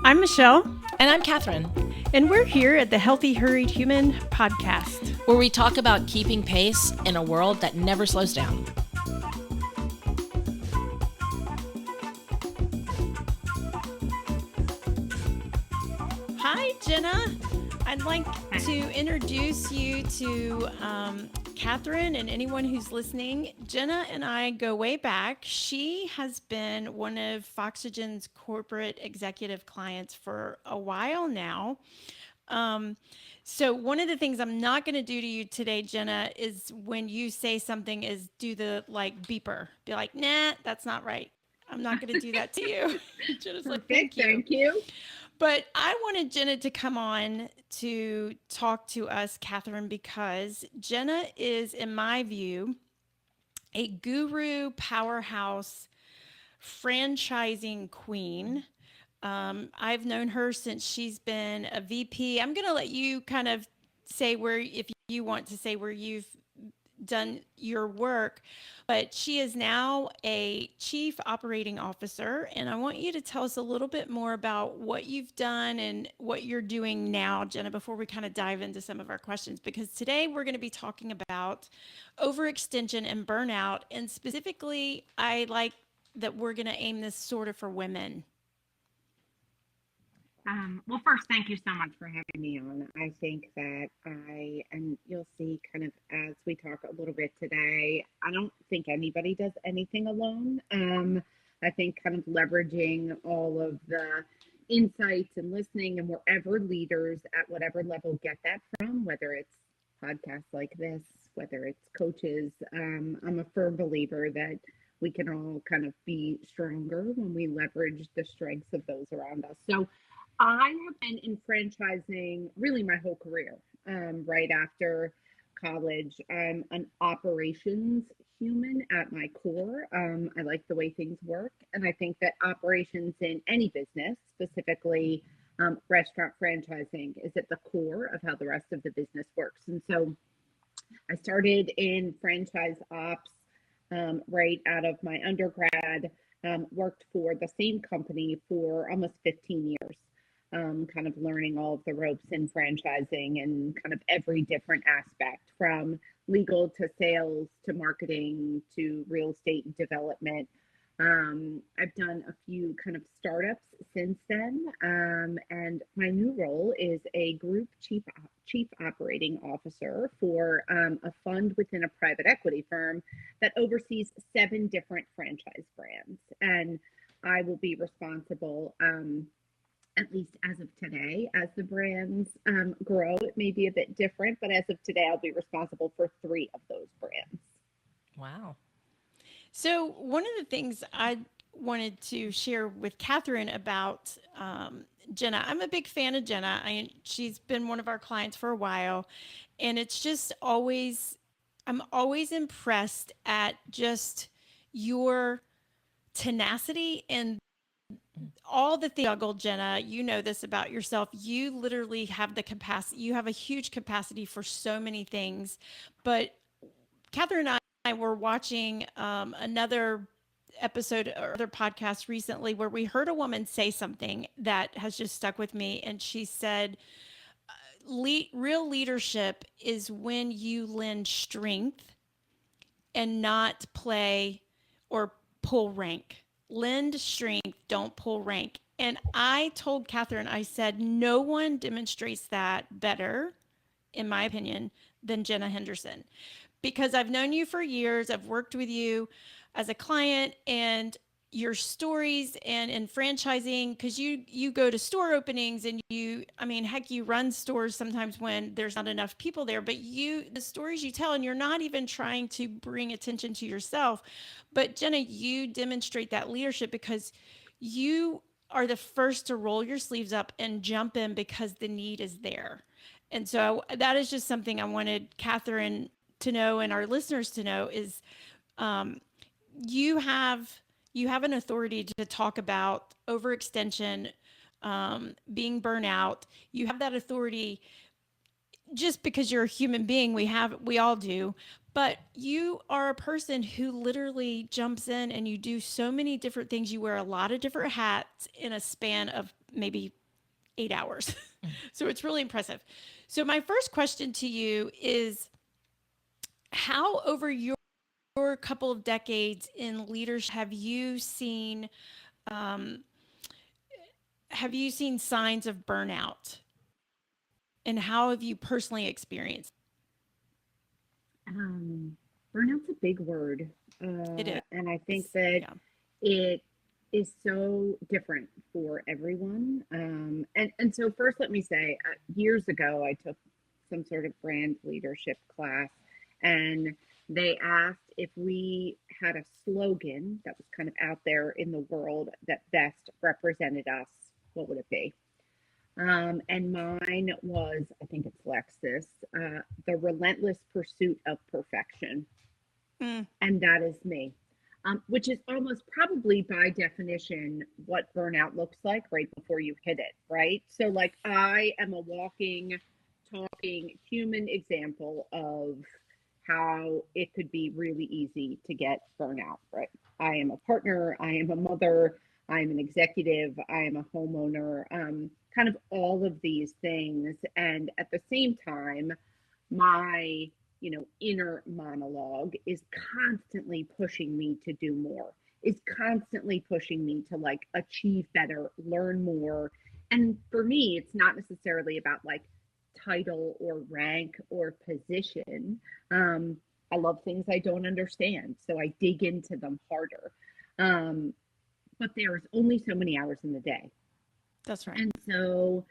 I'm Michelle, And I'm Katherine, and we're here at the Healthy Hurried Human podcast. where we talk about keeping pace in a world that never slows down. Hi, Jena. I'd like to introduce you to Katherine and anyone who's listening. Jena and I go way back. She has been one of Foxygen's corporate executive clients for a while now. Um, so one of the things I'm not going to do to you today, Jena, is when you say something is do the like beeper. Be like, nah, that's not right. I'm not going to do that to you. Jena's like, thank Perfect. you. Thank you. But I wanted Jena to come on to talk to us, Katherine, because Jena is, in my view, a guru powerhouse franchising queen. I've known her since she's been a VP. I'm going to let you kind of say where, if you want to say where you've done your work, but she is now a chief operating officer. And I want you to tell us a little bit more about what you've done and what you're doing now, Jena, before we kind of dive into some of our questions, because today we're going to be talking about overextension and burnout. And specifically, I like that we're going to aim this sort of for women. Well, first, thank you so much for having me on. I think that and you'll see kind of as we talk a little bit today, I don't think anybody does anything alone. I think kind of leveraging all of the insights and listening and wherever leaders at whatever level get that from, whether it's podcasts like this, whether it's coaches, I'm a firm believer that we can all kind of be stronger when we leverage the strengths of those around us. So I have been in franchising really my whole career. Right after college, I'm an operations human at my core. I like the way things work. And I think that operations in any business, specifically restaurant franchising, is at the core of how the rest of the business works. And so I started in franchise ops right out of my undergrad, worked for the same company for almost 15 years. Kind of learning all of the ropes in franchising and kind of every different aspect from legal to sales to marketing to real estate development. I've done a few kind of startups since then, and my new role is a group chief operating officer for a fund within a private equity firm that oversees 7 different franchise brands, and I will be responsible. At least as of today, as the brands grow, it may be a bit different, but as of today, I'll be responsible for 3 of those brands. Wow. So, one of the things I wanted to share with Katherine about Jena, I'm a big fan of Jena. She's been one of our clients for a while, and it's just always, I'm always impressed at just your tenacity and all the things juggle, Jena. You know this about yourself. You literally have the capacity, you have a huge capacity for so many things. But Katherine and I were watching another episode or other podcast recently where we heard a woman say something that has just stuck with me. And she said, real leadership is when you lend strength and not play or pull rank. Lend strength, don't pull rank. And I told Katherine, I said, no one demonstrates that better, in my opinion, than Jena Henderson. Because I've known you for years, I've worked with you as a client, and your stories and in franchising, because you go to store openings and heck, you run stores sometimes when there's not enough people there, but the stories you tell, and you're not even trying to bring attention to yourself, but Jena, you demonstrate that leadership because you are the first to roll your sleeves up and jump in because the need is there. And so that is just something I wanted Katherine to know and our listeners to know is um, you have an authority to talk about overextension, being burnout. You have that authority just because you're a human being. We all do, But you are a person who literally jumps in and you do so many different things. You wear a lot of different hats in a span of maybe 8 hours. So it's really impressive. So, my first question to you is how, over your couple of decades in leadership, um, have you seen signs of burnout, and how have you personally experienced Um, Burnout's a big word, it? and I think Is that yeah. it is so different for everyone. And so first, let me say, years ago, I took some sort of brand leadership class, and they asked if we had a slogan that was kind of out there in the world that best represented us, what would it be? And mine was, I think it's Lexus, the relentless pursuit of perfection. Mm, And that is me, which is almost probably by definition what burnout looks like right before you hit it, right? So, like, I am a walking, talking human example of how it could be really easy to get burnout, right? I am a partner, I am a mother, I am an executive, I am a homeowner, kind of all of these things. And at the same time, my inner monologue is constantly pushing me to do more, is constantly pushing me to like achieve better, learn more. And for me, it's not necessarily about like title or rank or position. um, I love things I don't understand, so I dig into them harder. um, but there's only so many hours in the day. that's right. And so,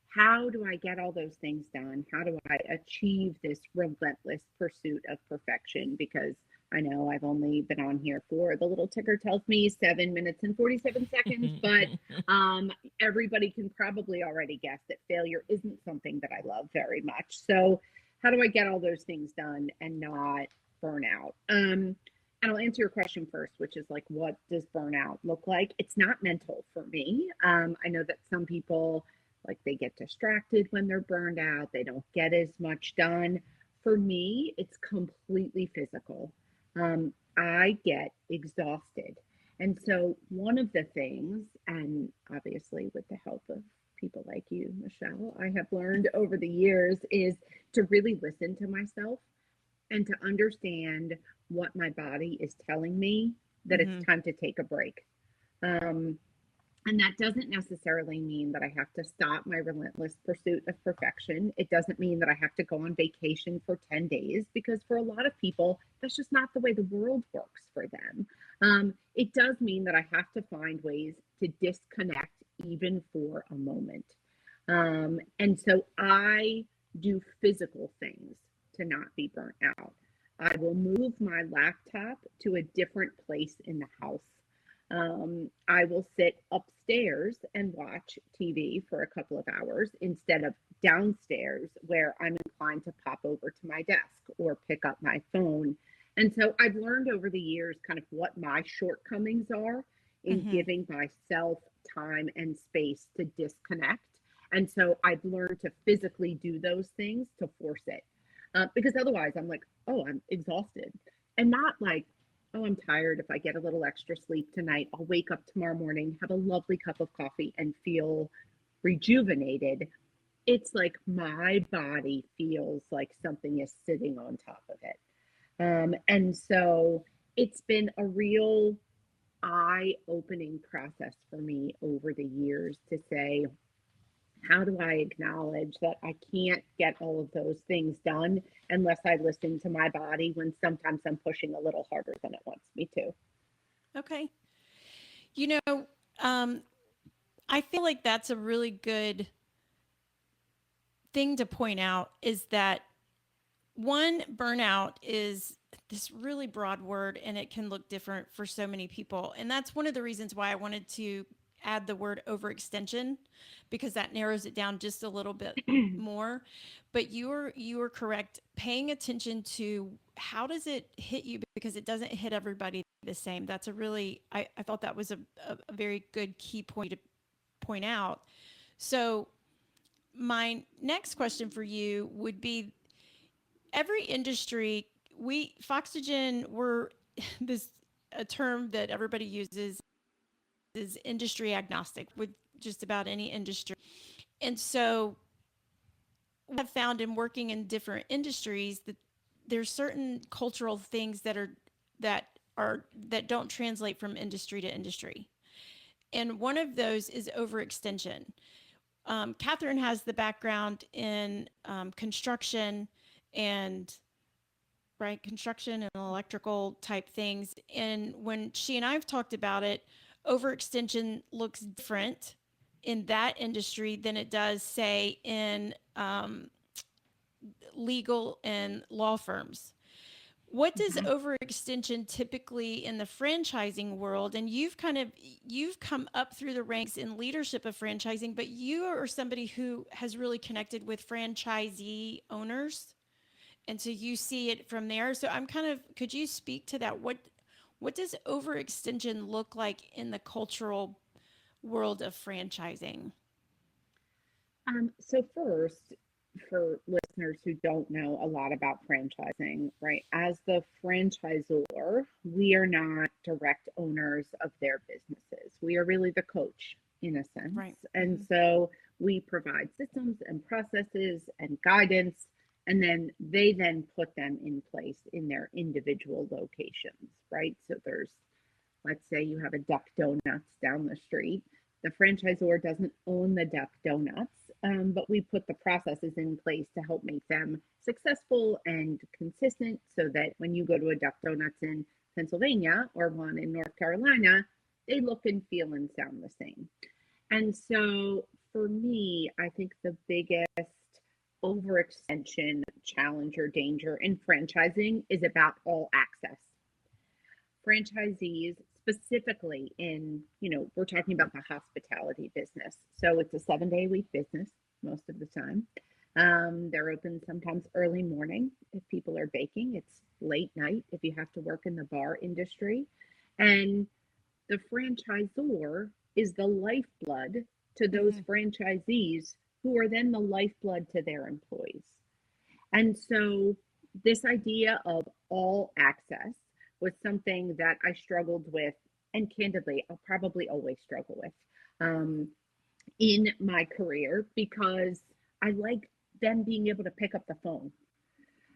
how do I get all those things done? How do I achieve this relentless pursuit of perfection? Because I know I've only been on here for, the little ticker tells me, 7 minutes and 47 seconds, but everybody can probably already guess that failure isn't something that I love very much. So, how do I get all those things done and not burn out? And I'll answer your question first, which is like, what does burnout look like? It's not mental for me. I know that some people, like, they get distracted when they're burned out, they don't get as much done. For me, it's completely physical. I get exhausted. And so, one of the things, and obviously with the help of people like you, Michelle, I have learned over the years is to really listen to myself and to understand what my body is telling me that it's Mm-hmm. time to take a break. Um, and that doesn't necessarily mean that I have to stop my relentless pursuit of perfection. It doesn't mean that I have to go on vacation for 10 days, because for a lot of people, that's just not the way the world works for them. It does mean that I have to find ways to disconnect even for a moment. And so I do physical things to not be burnt out. I will move my laptop to a different place in the house. I will sit upstairs and watch TV for a couple of hours instead of downstairs, where I'm inclined to pop over to my desk or pick up my phone. And so I've learned over the years kind of what my shortcomings are in Mm-hmm. giving myself time and space to disconnect. And so I've learned to physically do those things to force it. Because otherwise I'm like, oh, I'm exhausted. And not like, oh, I'm tired. If I get a little extra sleep tonight, I'll wake up tomorrow morning, have a lovely cup of coffee, and feel rejuvenated. It's like my body feels like something is sitting on top of it. And so it's been a real eye opening process for me over the years to say, how do I acknowledge that I can't get all of those things done unless I listen to my body when sometimes I'm pushing a little harder than it wants me to? Okay. You know, um, I feel like that's a really good thing to point out is that one, burnout is this really broad word and it can look different for so many people. And that's one of the reasons why I wanted to add the word overextension, because that narrows it down just a little bit more. But you are correct. Paying attention to how does it hit you, because it doesn't hit everybody the same. That's a really I thought that was a very good key point to point out. So my next question for you would be, every industry we Foxygen were this a term that everybody uses is industry agnostic with just about any industry. And so we have found in working in different industries that there's certain cultural things that that don't translate from industry to industry. And one of those is overextension. Katherine has the background in construction and right construction and electrical type things. And when she and I've talked about it, overextension looks different in that industry than it does, say, in legal and law firms. What does Mhm. overextension typically in the franchising world? And you've come up through the ranks in leadership of franchising, but you are somebody who has really connected with franchisee owners, and so you see it from there. So I'm kind of, could you speak to that? What does overextension look like in the cultural world of franchising? So first, for listeners who don't know a lot about franchising, right? As the franchisor, we are not direct owners of their businesses. We are really the coach in a sense. Right. And Mm-hmm. so we provide systems and processes and guidance, and then they then put them in place in their individual locations, right? So there's, let's say you have a Duck Donuts down the street. The franchisor doesn't own the Duck Donuts, but we put the processes in place to help make them successful and consistent so that when you go to a Duck Donuts in Pennsylvania or one in North Carolina, they look and feel and sound the same. And so for me, I think the biggest overextension challenge or danger in franchising is about all access. Franchisees specifically in, we're talking about the hospitality business, so it's a 7-day week business most of the time. They're open sometimes early morning if people are baking, it's late night if you have to work in the bar industry, and the franchisor is the lifeblood to those Mm-hmm. franchisees who are then the lifeblood to their employees. And so, this idea of all access was something that I struggled with, and candidly, I'll probably always struggle with um, in my career because I like them being able to pick up the phone.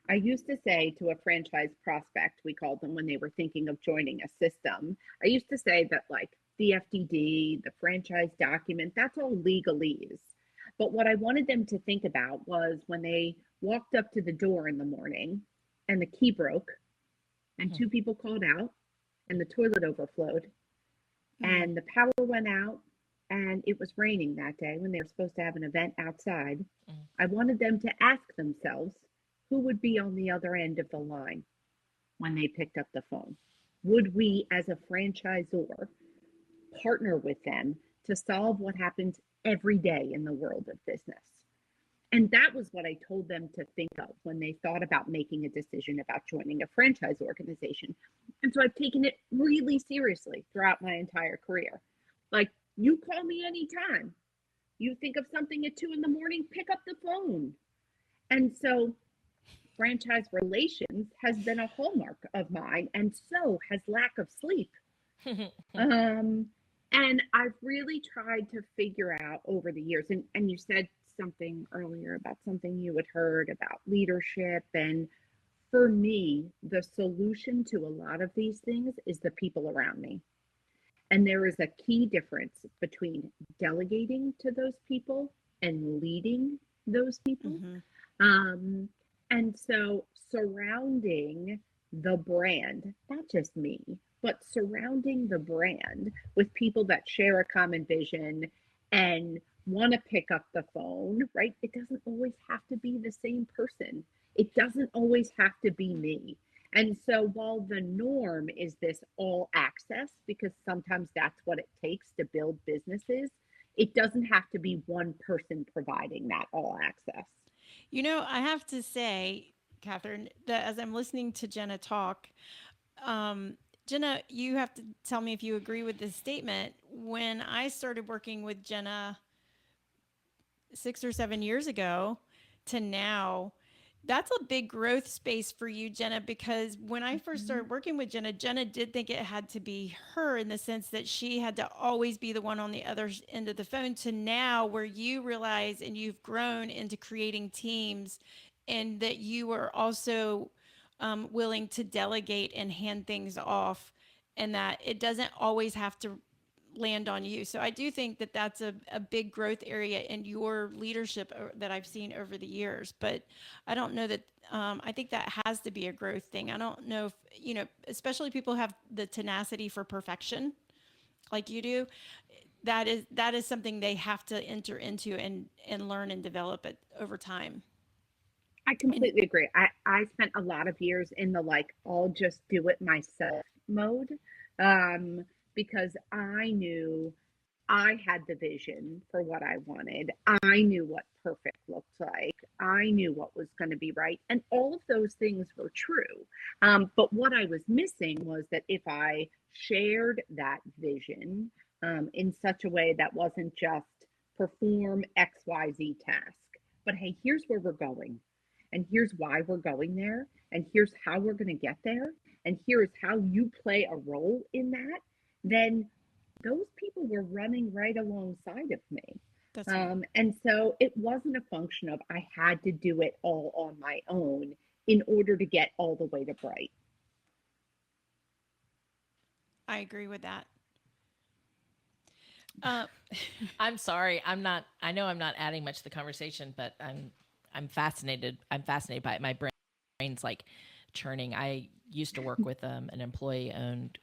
I used to say to a franchise prospect, we called them when they were thinking of joining a system, I used to say that, like, the FDD, the franchise document, that's all legalese. But what I wanted them to think about was when they walked up to the door in the morning and the key broke and two people called out and the toilet overflowed Mm-hmm. and the power went out and it was raining that day when they were supposed to have an event outside. I wanted them to ask themselves who would be on the other end of the line when they picked up the phone. Would we, as a franchisor, partner with them to solve what happens every day in the world of business? And that was what I told them to think of when they thought about making a decision about joining a franchise organization. And so I've taken it really seriously throughout my entire career. Like, you call me anytime. You think of something at 2 in the morning, pick up the phone. And so franchise relations has been a hallmark of mine, and so has lack of sleep. Um, and I've really tried to figure out over the years, and you said something earlier about something you had heard about leadership. And for me, the solution to a lot of these things is the people around me. And there is a key difference between delegating to those people and leading those people. Mm-hmm. Um, and so surrounding the brand, not just me, but surrounding the brand with people that share a common vision and want to pick up the phone, right? It doesn't always have to be the same person. It doesn't always have to be me. And so while the norm is this all access, because sometimes that's what it takes to build businesses, it doesn't have to be one person providing that all access. I have to say, Catherine, that as I'm listening to Jenna talk, um, Jenna, you have to tell me if you agree with this statement. When I started working with Jenna 6 or 7 years ago to now, That's a big growth space for you, Jenna, because when I first Mhm. started working with Jenna, Jenna did think it had to be her in the sense that she had to always be the one on the other end of the phone, to now where you realize and you've grown into creating teams, and that you are also willing to delegate and hand things off, and that it doesn't always have to land on you. So I do think that that's a big growth area in your leadership that I've seen over the years. But I don't know that, I think that has to be a growth thing. I don't know if, especially people have the tenacity for perfection like you do. That is something they have to enter into and learn and develop it over time. I And completely agree. I spent a lot of years in the like, I'll just do it myself mode, um, because I knew I had the vision for what I wanted. I knew what perfect looked like. I knew what was going to be right. And all of those things were true. But what I was missing was that if I shared that vision in such a way that wasn't just perform XYZ task, but hey, here's where we're going. And here's why we're going there. And here's how we're going to get there. And here is how you play a role in that. Then those people were running right alongside of me. that's right. And so it wasn't a function of I had to do it all on my own in order to get all the way to Bright. I agree with that. Uh, I'm sorry. I know I'm not adding much to the conversation, but I'm fascinated. I'm fascinated by it. My brain's like churning. I used to work with an employee owned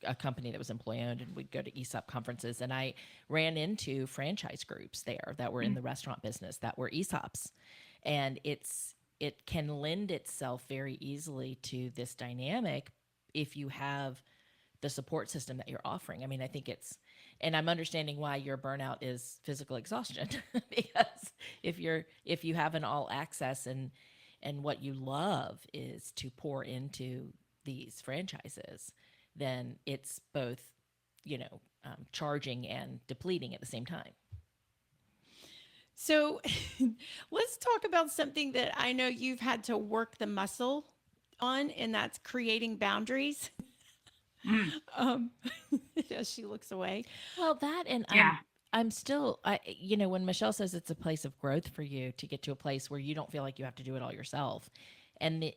a company that was employee owned, and we'd go to ESOP conferences, and I ran into franchise groups there that were in the restaurant business that were ESOPs. And it can lend itself very easily to this dynamic if you have the support system that you're offering. I mean, I think it's, and I'm understanding why your burnout is physical exhaustion because if you have an all access and what you love is to pour into these franchises, then it's both, charging and depleting at the same time. so let's talk about something that I know you've had to work the muscle on, and that's creating boundaries. Mm, Um, as she looks away. Well, that and yeah. I'm still when Michelle says it's a place of growth for you to get to a place where you don't feel like you have to do it all yourself. And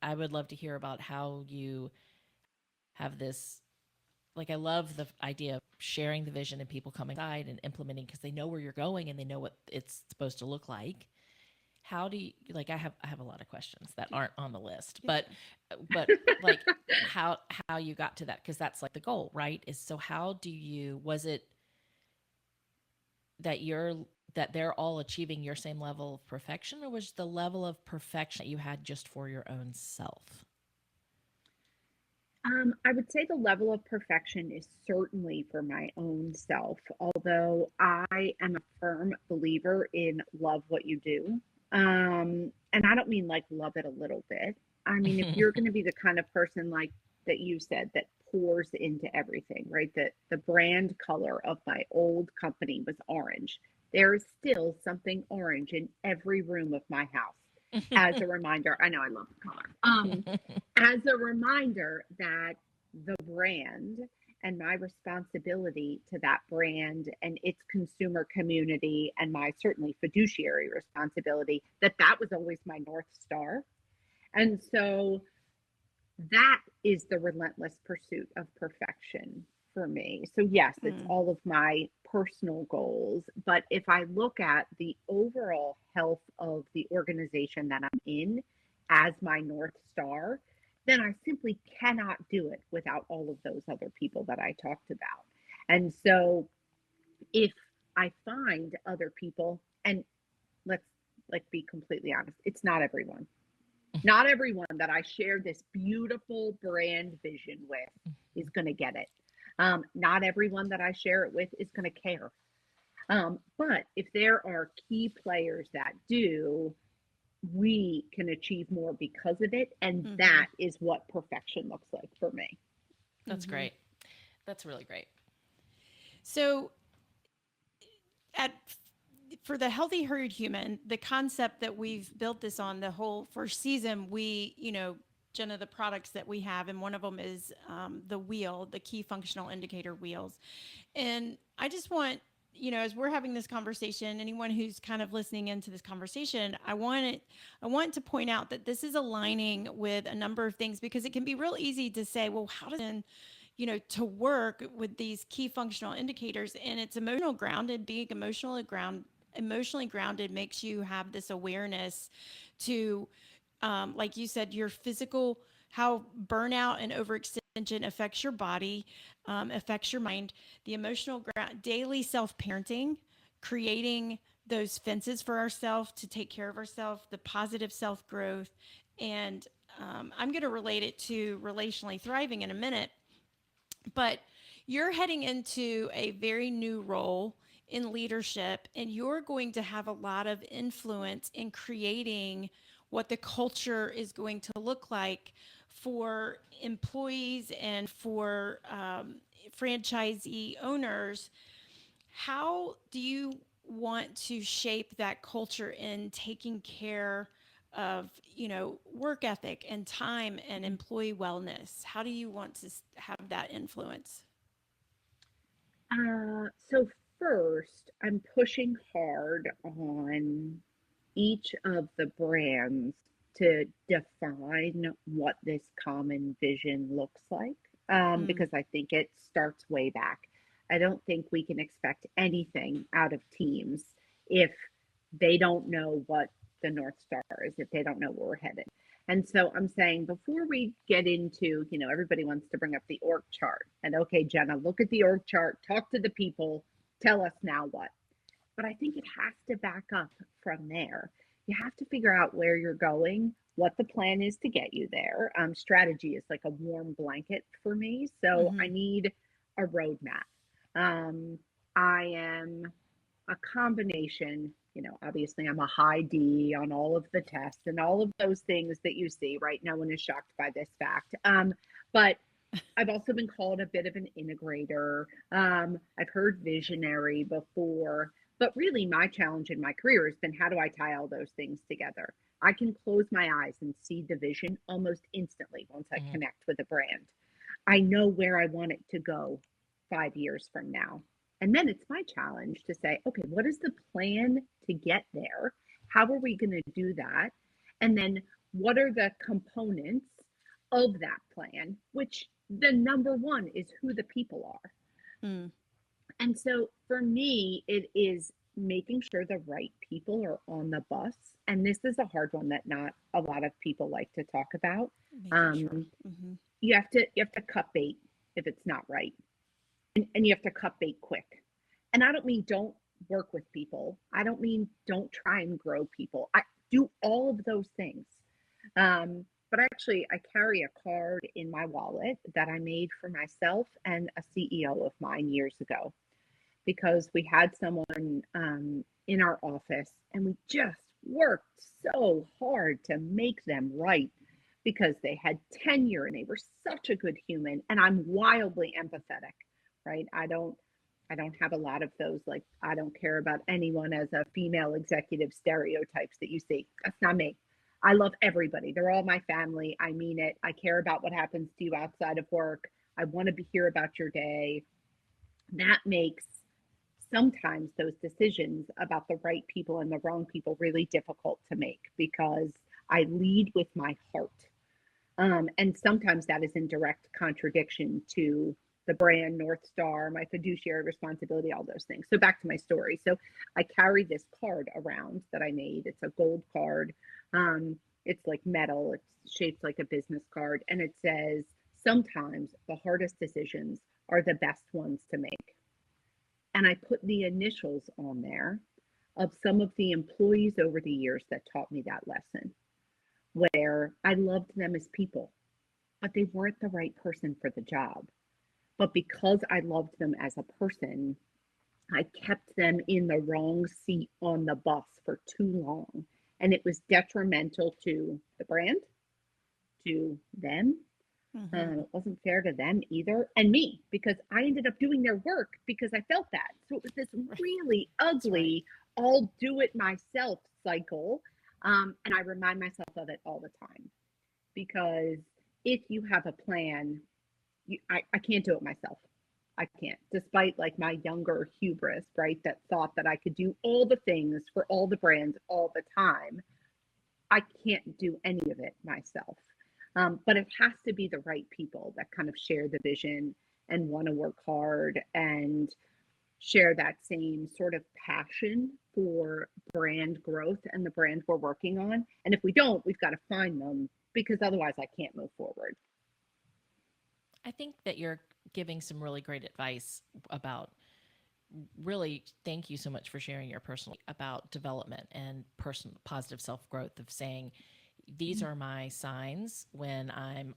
I would love to hear about how you have this, like, I love the idea of sharing the vision and people coming side and implementing because they know where you're going and they know what it's supposed to look like. How do you, like, I have a lot of questions that aren't on the list, Get but like how you got to that, because that's like the goal, right? Is so how do you, was it that they're all achieving your same level of perfection, or was the level of perfection that you had just for your own self? I would say the level of perfection is certainly for my own self, although I am a firm believer in love what you do. And I don't mean like love it a little bit. I mean, if you're going to be the kind of person like that you said that pours into everything, right? That the brand color of my old company was orange. There is still something orange in every room of my house as a reminder. I know I love the color. As a reminder that the brand and my responsibility to that brand and its consumer community and my certainly fiduciary responsibility, that was always my North Star. And so that is the relentless pursuit of perfection for me. So, yes, it's mm, all of my personal goals. But if I look at the overall health of the organization that I'm in as my North Star, then I simply cannot do it without all of those other people that I talked about. And so, if I find other people, and let's like be completely honest, it's not everyone, not everyone that I share this beautiful brand vision with is going to get it. Not everyone that I share it with is going to care. But if there are key players that do, we can achieve more because of it. And mm-hmm, that is what perfection looks like for me. That's mm-hmm. great. That's really great. So at for the Healthy Hurried Human, the concept that we've built this on the whole first season, we, Jenna, the products that we have, and one of them is the wheel, the key functional indicator wheels. And I just want, as we're having this conversation, anyone who's kind of listening into this conversation, I want to point out that this is aligning with a number of things, because it can be real easy to say, well, how does it, to work with these key functional indicators, and it's emotional grounded. Being emotionally grounded makes you have this awareness to, like you said, your physical, how burnout and overextension affects your body, affects your mind, the emotional daily self-parenting, creating those fences for ourselves to take care of ourselves, the positive self-growth. And I'm going to relate it to relationally thriving in a minute, but you're heading into a very new role in leadership, and you're going to have a lot of influence in creating what the culture is going to look like for employees and for franchisee owners. How do you want to shape that culture in taking care of, work ethic and time and employee wellness? How do you want to have that influence? So first, I'm pushing hard on each of the brands to define what this common vision looks like, Mm, because I think it starts way back. I don't think we can expect anything out of teams if they don't know what the North Star is, if they don't know where we're headed. And so I'm saying, before we get into, everybody wants to bring up the org chart. And okay, Jenna, look at the org chart, talk to the people, tell us now what. But I think it has to back up from there. You have to figure out where you're going, what the plan is to get you there. Strategy is like a warm blanket for me. So I mm-hmm. need a roadmap. I am a combination, obviously I'm a high D on all of the tests and all of those things that you see, right? No one is shocked by this fact. But I've also been called a bit of an integrator. I've heard visionary before, but really my challenge in my career has been, how do I tie all those things together? I can close my eyes and see the vision almost instantly once I Mhm. connect with a brand. I know where I want it to go 5 years from now. And then it's my challenge to say, okay, what is the plan to get there? How are we going to do that? And then what are the components of that plan? Which the number one is who the people are. Mm, And so for me, it is making sure the right people are on the bus. And this is a hard one that not a lot of people like to talk about. making sure. Um, Mm-hmm. you have to cut bait if it's not right, and you have to cut bait quick. And I don't mean don't work with people. I don't mean don't try and grow people. I do all of those things. But actually, I carry a card in my wallet that I made for myself and a CEO of mine years ago, because we had someone in our office, and we just worked so hard to make them right, because they had tenure and they were such a good human. And I'm wildly empathetic, right? I don't have a lot of those, like, I don't care about anyone as a female executive stereotypes that you see. That's not me. I love everybody. They're all my family. I mean it. I care about what happens to you outside of work. I want to hear about your day. That makes sometimes those decisions about the right people and the wrong people really difficult to make, because I lead with my heart. And sometimes that is in direct contradiction to the brand North Star, my fiduciary responsibility, all those things. So back to my story. So I carry this card around that I made. It's a gold card. It's like metal. It's shaped like a business card, and it says, "Sometimes the hardest decisions are the best ones to make." And I put the initials on there of some of the employees over the years that taught me that lesson, where I loved them as people, but they weren't the right person for the job. But because I loved them as a person, I kept them in the wrong seat on the bus for too long. And it was detrimental to the brand, to them. Mm-hmm. It wasn't fair to them either, and me, because I ended up doing their work because I felt that. So it was this Right. really That's right. ugly, all do it myself cycle. And I remind myself of it all the time because if you have a plan, I can't do it myself. I can't, despite like my younger hubris, right? That thought that I could do all the things for all the brands all the time. I can't do any of it myself. But it has to be the right people that kind of share the vision and want to work hard and share that same sort of passion for brand growth and the brand we're working on. And if we don't, we've got to find them because otherwise I can't move forward. I think that you're giving some really great advice about really thank you so much for sharing your personal about development and personal positive self-growth of saying these are my signs when I'm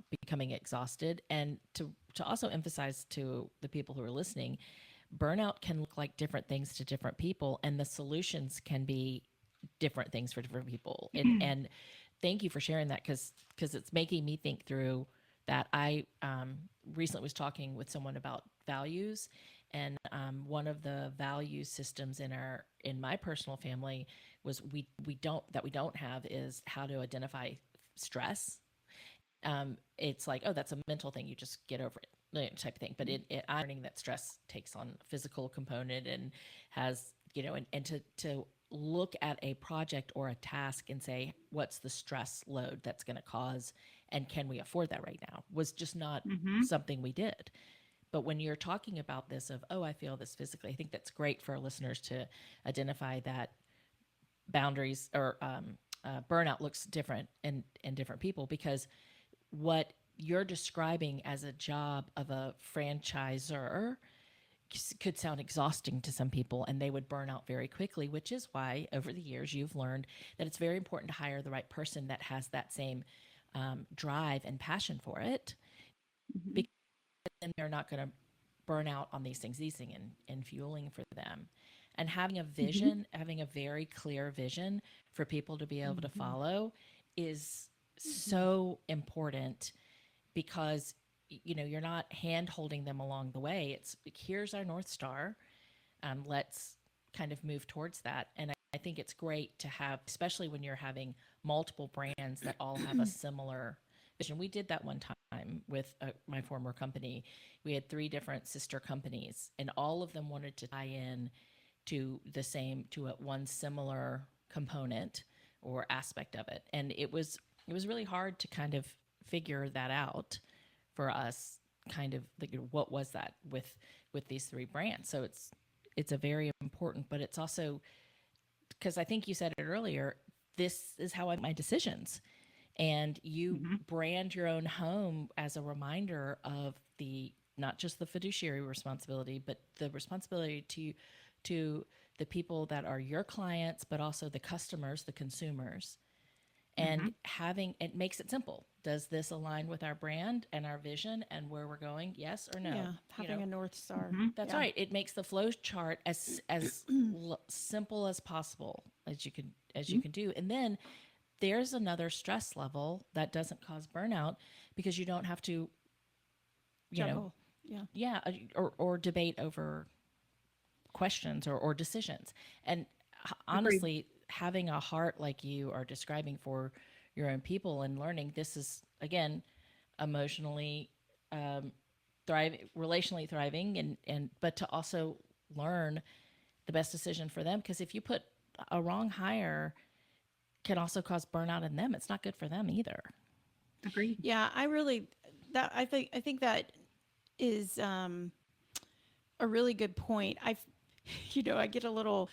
becoming exhausted, and to also emphasize to the people who are listening, burnout can look like different things to different people, and the solutions can be different things for different people. And thank you for sharing that because it's making me think through that. I recently was talking with someone about values, and one of the value systems in my personal family was we don't have is how to identify stress. It's like, oh, that's a mental thing, you just get over it type of thing. But I'm learning that stress takes on a physical component and has, and to look at a project or a task and say, what's the stress load that's going to cause, and can we afford that right now, was just not Mm-hmm. something we did. But when you're talking about this of, oh, I feel this physically, I think that's great for our listeners to identify that boundaries or burnout looks different in different people, because what you're describing as a job of a franchisor could sound exhausting to some people, and they would burn out very quickly, which is why over the years you've learned that it's very important to hire the right person that has that same drive and passion for it, Mm-hmm. because then they're not going to burn out on these things and fueling for them. And having a Mm-hmm. vision, having a very clear vision for people to be able to Mm-hmm. follow is Mm-hmm. so important, because you're not hand holding them along the way. It's here's our North Star, let's kind of move towards that. And I think it's great to have, especially when you're having multiple brands that all have a similar vision. We did that one time with my former company. We had 3 different sister companies, and all of them wanted to tie in to one similar component or aspect of it. And it was really hard to kind of figure that out for us, kind of like, what was that with these 3 brands. So it's a very important, but it's also, because I think you said it earlier, this is how I make my decisions. And you Mm-hmm. brand your own home as a reminder of the, not just the fiduciary responsibility, but the responsibility to the people that are your clients, but also the customers, the consumers. Mm-hmm. And having it makes it simple. Does this align with our brand and our vision and where we're going? Yes or no? Yeah, having a North Star. Mm-hmm. That's Yeah. right. It makes the flow chart as simple as possible as you can do. And then there's another stress level that doesn't cause burnout, because you don't have to, you know, Juggle. Yeah. yeah, or debate over questions or decisions. And Agreed. honestly, having a heart like you are describing for your own people and learning, this is again emotionally um, thriving, relationally thriving, and but to also learn the best decision for them, because if you put a wrong hire, can also cause burnout in them. It's not good for them either. Agreed. Yeah, I really that I think that is a really good point. I get a little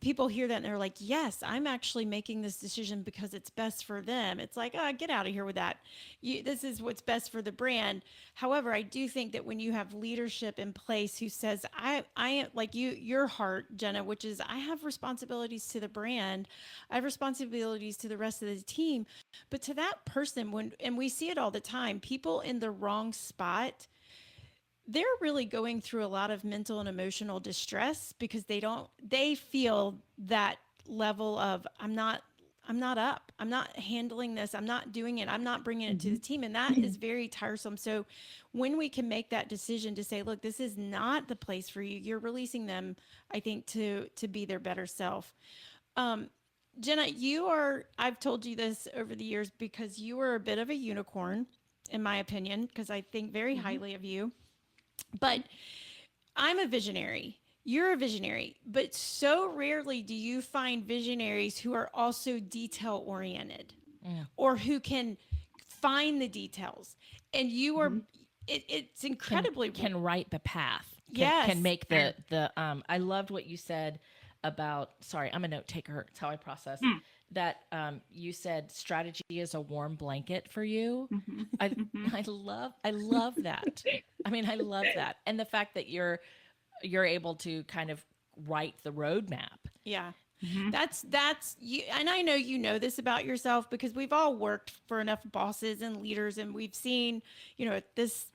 people hear that and they're like, yes, I'm actually making this decision because it's best for them. It's like, get out of here with that. This is what's best for the brand. However, I do think that when you have leadership in place who says, I am like your heart, Jenna, which is I have responsibilities to the brand, I have responsibilities to the rest of the team, but to that person, and we see it all the time, people in the wrong spot, they're really going through a lot of mental and emotional distress because they feel that level of I'm not up. I'm not handling this. I'm not doing it. I'm not bringing it to the Mhm. team. And that is very tiresome. So when we can make that decision to say, look, this is not the place for you, you're releasing them, I think, to be their better self. Um, Jenna, you are, I've told you this over the years because you are a bit of a unicorn, in my opinion, because I think very Mhm. highly of you. But I'm a visionary. You're a visionary, but so rarely do you find visionaries who are also detail oriented Mm. or who can find the details. And you are, Mhm. it's can incredibly, can write the path, can yes, make the I loved what you said about, sorry, I'm a note taker, it's how I process Mm. that. You said strategy is a warm blanket for you. Mhm. i Mhm. I love that. I mean, I love that, and the fact that you're able to kind of write the roadmap. yeah. Mhm. That's you, and I know you know this about yourself because we've all worked for enough bosses and leaders, and we've seen, at this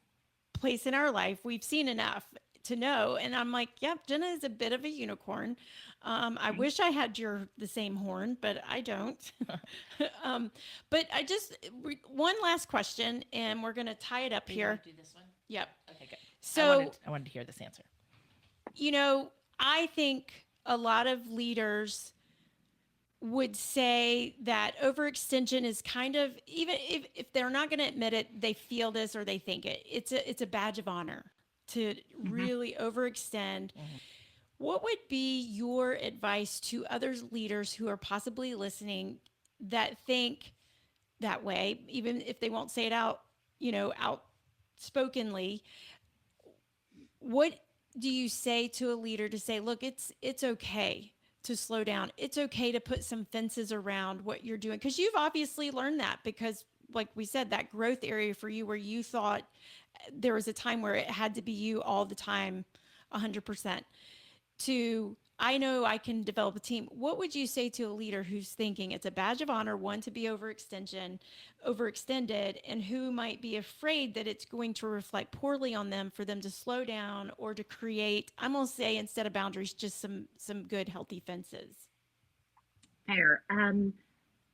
place in our life, we've seen enough to know. And I'm like, yep, Jenna is a bit of a unicorn. I Okay. wish I had the same horn, but I don't. um, but one last question, and we're gonna tie it up Are you going here. to do this one? Yep. Okay, good. I wanted So I wanted to hear this answer. you know, I think a lot of leaders would say that overextension is kind of, even if they're not going to admit it, they feel this or they think it. It's a badge of honor to Mhm. really overextend. Mhm. What would be your advice to other leaders who are possibly listening that think that way, even if they won't say it out, outspokenly? What do you say to a leader to say, look, it's okay to slow down. It's okay to put some fences around what you're doing, because you've obviously learned that, because like we said, that growth area for you where you thought there was a time where it had to be you all the time, 100%, to I know I can develop a team. What would you say to a leader who's thinking it's a badge of honor, one, to be overextended, and who might be afraid that it's going to reflect poorly on them for them to slow down or to create, I'm gonna say, instead of boundaries, just some good healthy fences? Fair.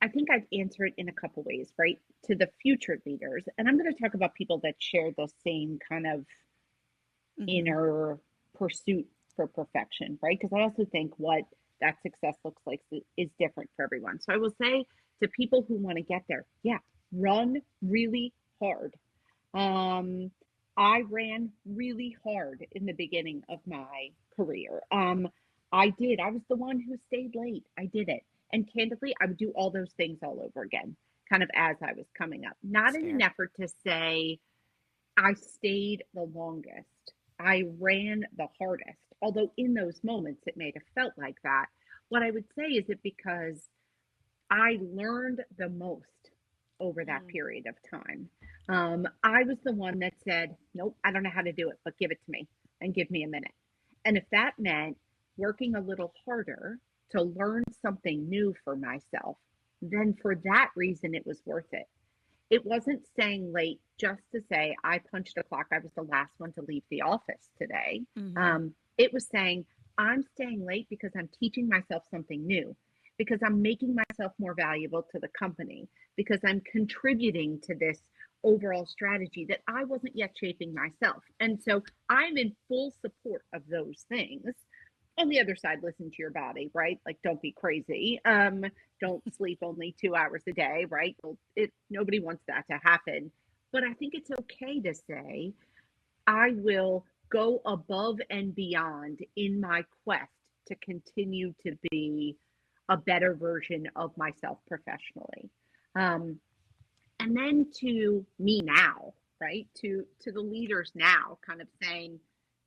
I think I'd answer it in a couple ways, right? To the future leaders, and I'm going to talk about people that share the same kind of Mm-hmm. inner pursuit for perfection, right? Because I also think what that success looks like is different for everyone. So I will say to people who want to get there, yeah, run really hard. Um, I ran really hard in the beginning of my career. I did. I was the one who stayed late. I did it. And candidly, I would do all those things all over again, kind of as I was coming up. Not That's in an fair. effort to say I stayed the longest. I ran the hardest. Although in those moments it may have felt like that. What I would say is it because I learned the most over that Mm. period of time. I was the one that said, nope, I don't know how to do it, but give it to me and give me a minute. And if that meant working a little harder to learn something new for myself, then for that reason, it was worth it. It wasn't staying late just to say I punched a clock. I was the last one to leave the office today. Mm-hmm. It was saying I'm staying late because I'm teaching myself something new, because I'm making myself more valuable to the company, because I'm contributing to this overall strategy that I wasn't yet shaping myself. And so I'm in full support of those things. On the other side, listen to your body, right? Like, don't be crazy. Don't sleep only 2 hours a day, right? Nobody wants that to happen. But I think it's okay to say, I will go above and beyond in my quest to continue to be a better version of myself professionally. Um, and then to me now, right? To the leaders now, kind of saying,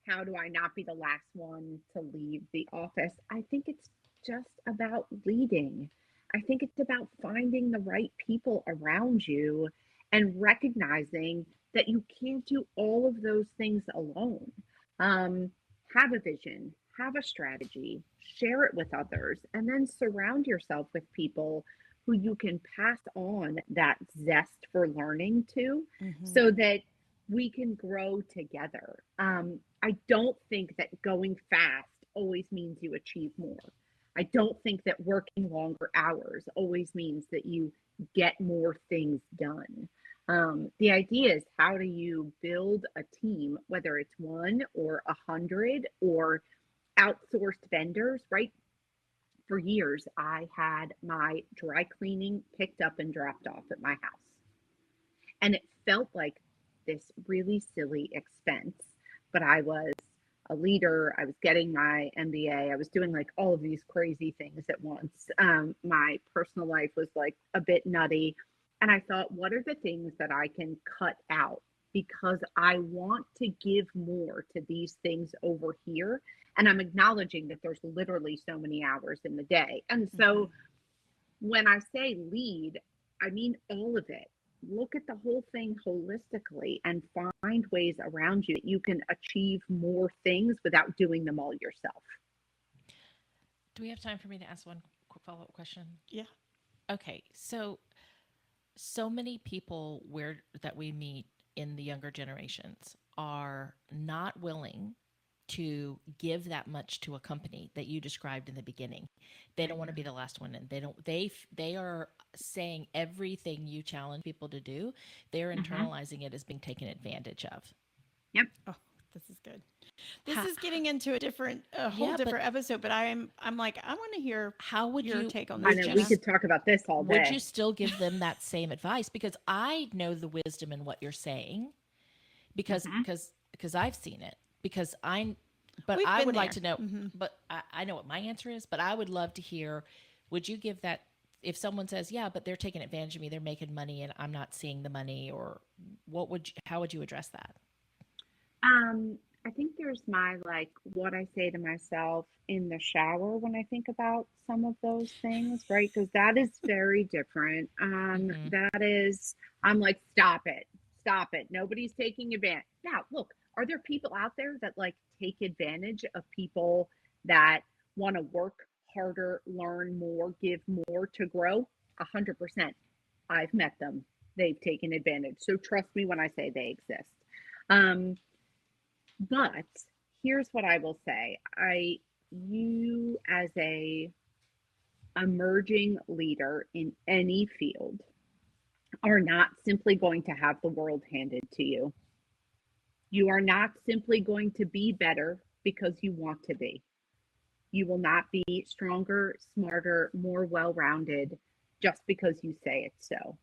how do I not be the last one to leave the office? I think it's just about leading. I think it's about finding the right people around you and recognizing that you can't do all of those things alone. Um, have a vision, have a strategy, share it with others, and then surround yourself with people who you can pass on that zest for learning to, Mm-hmm. so that we can grow together. I don't think that going fast always means you achieve more. I don't think that working longer hours always means that you get more things done. The idea is, how do you build a team, whether it's one or 100 or outsourced vendors, right? For years, I had my dry cleaning picked up and dropped off at my house. And it felt like this really silly expense, but I was a leader. I was getting my MBA. I was doing like all of these crazy things at once. My personal life was like a bit nutty. And I thought, what are the things that I can cut out? Because I want to give more to these things over here. And I'm acknowledging that there's literally so many hours in the day. And so when I say lead, I mean all of it. Look at the whole thing holistically and find ways around you that you can achieve more things without doing them all yourself. Do we have time for me to ask one quick follow-up question? Yeah. Okay, so many people that we meet in the younger generations are not willing to give that much to a company that you described in the beginning. They don't want to be the last one, and they are saying everything you challenge people to do, they're internalizing it as being taken advantage of. Yep. Oh, this is good. This is getting into a whole different episode, but I'm like, I want to hear how would your you take on I this. know Jenna. we could talk about this all day. Would you still give them that same advice? Because I know the wisdom in what you're saying, because I've seen it. But I would like to know. But I know what my answer is. But I would love to hear. Would you give that if someone says, "Yeah, but they're taking advantage of me. They're making money, and I'm not seeing the money," or how would you address that? I think there's my like what I say to myself in the shower when I think about some of those things, right? Because that is very different. That is, I'm like, stop it. Nobody's taking advantage. Now, look, are there people out there that like take advantage of people that want to work harder, learn more, give more to grow? 100%. I've met them. They've taken advantage. So trust me when I say they exist. But here's what I will say. You as a emerging leader in any field are not simply going to have the world handed to you. You are not simply going to be better because you want to be. You will not be stronger, smarter, more well-rounded just because you say it's so.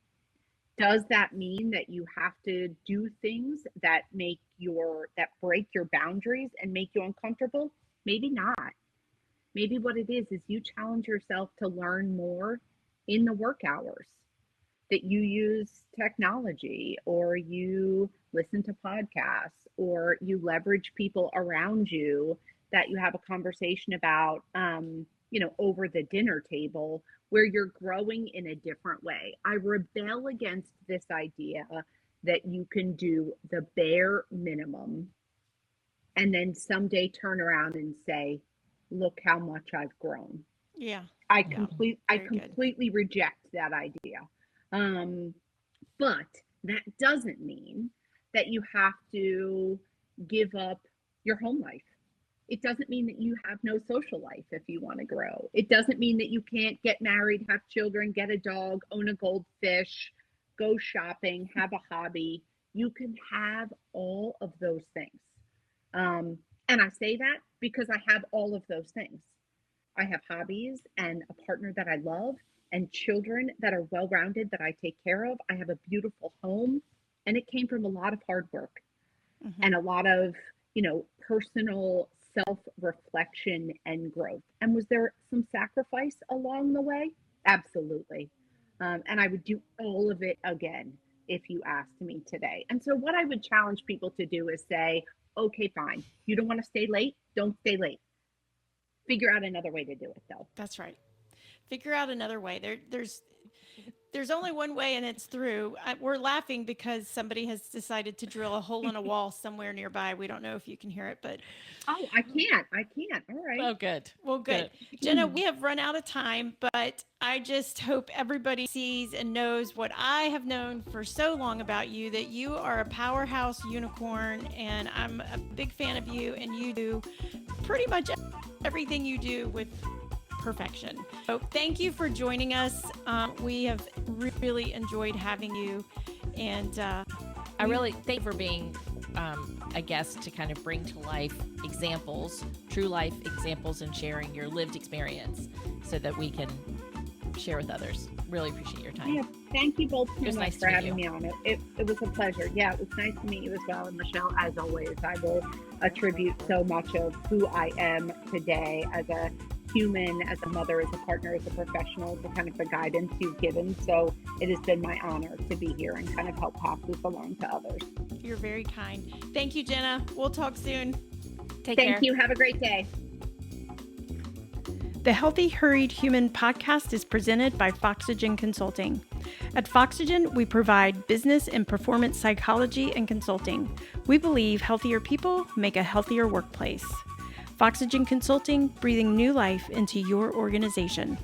Does that mean that you have to do things that break your boundaries and make you uncomfortable? Maybe not. Maybe what it is you challenge yourself to learn more in the work hours, that you use technology, or you listen to podcasts, or you leverage people around you that you have a conversation about, over the dinner table, where you're growing in a different way. I rebel against this idea that you can do the bare minimum and then someday turn around and say, look how much I've grown. Yeah. I completely reject that idea. But that doesn't mean that you have to give up your home life. It doesn't mean that you have no social life if you want to grow. It doesn't mean that you can't get married, have children, get a dog, own a goldfish, go shopping, have a hobby. You can have all of those things. And I say that because I have all of those things. I have hobbies and a partner that I love and children that are well-rounded that I take care of. I have a beautiful home, and it came from a lot of hard work and a lot of, personal self-reflection and growth. And was there some sacrifice along the way? Absolutely. And I would do all of it again if you asked me today. And so what I would challenge people to do is say, okay, fine. You don't want to stay late? Don't stay late. Figure out another way to do it, though. That's right. Figure out another way. There's only one way, and it's through. We're laughing because somebody has decided to drill a hole in a wall somewhere nearby. We don't know if you can hear it, but oh, I can't. All right. Oh, good. Well, good. Jena, we have run out of time, but I just hope everybody sees and knows what I have known for so long about you, that you are a powerhouse unicorn, and I'm a big fan of you, and you do pretty much everything you do with perfection. So thank you for joining us. We have really enjoyed having you. And I really thank you for being a guest to kind of bring to life examples, true life examples, and sharing your lived experience so that we can share with others. Really appreciate your time. Yeah, thank you both so much nice for to meet having you. me on. It was a pleasure. Yeah, it was nice to meet you as well. And Michelle, as always, I will attribute so much of who I am today as a human, as a mother, as a partner, as a professional, to kind of the guidance you've given. So it has been my honor to be here and kind of help pass this along to others. you're very kind. Thank you, Jena. We'll talk soon. Take care. Thank you. Have a great day. The Healthy Hurried Human podcast is presented by Foxygen Consulting. At Foxygen, we provide business and performance psychology and consulting. We believe healthier people make a healthier workplace. Foxygen Consulting, breathing new life into your organization.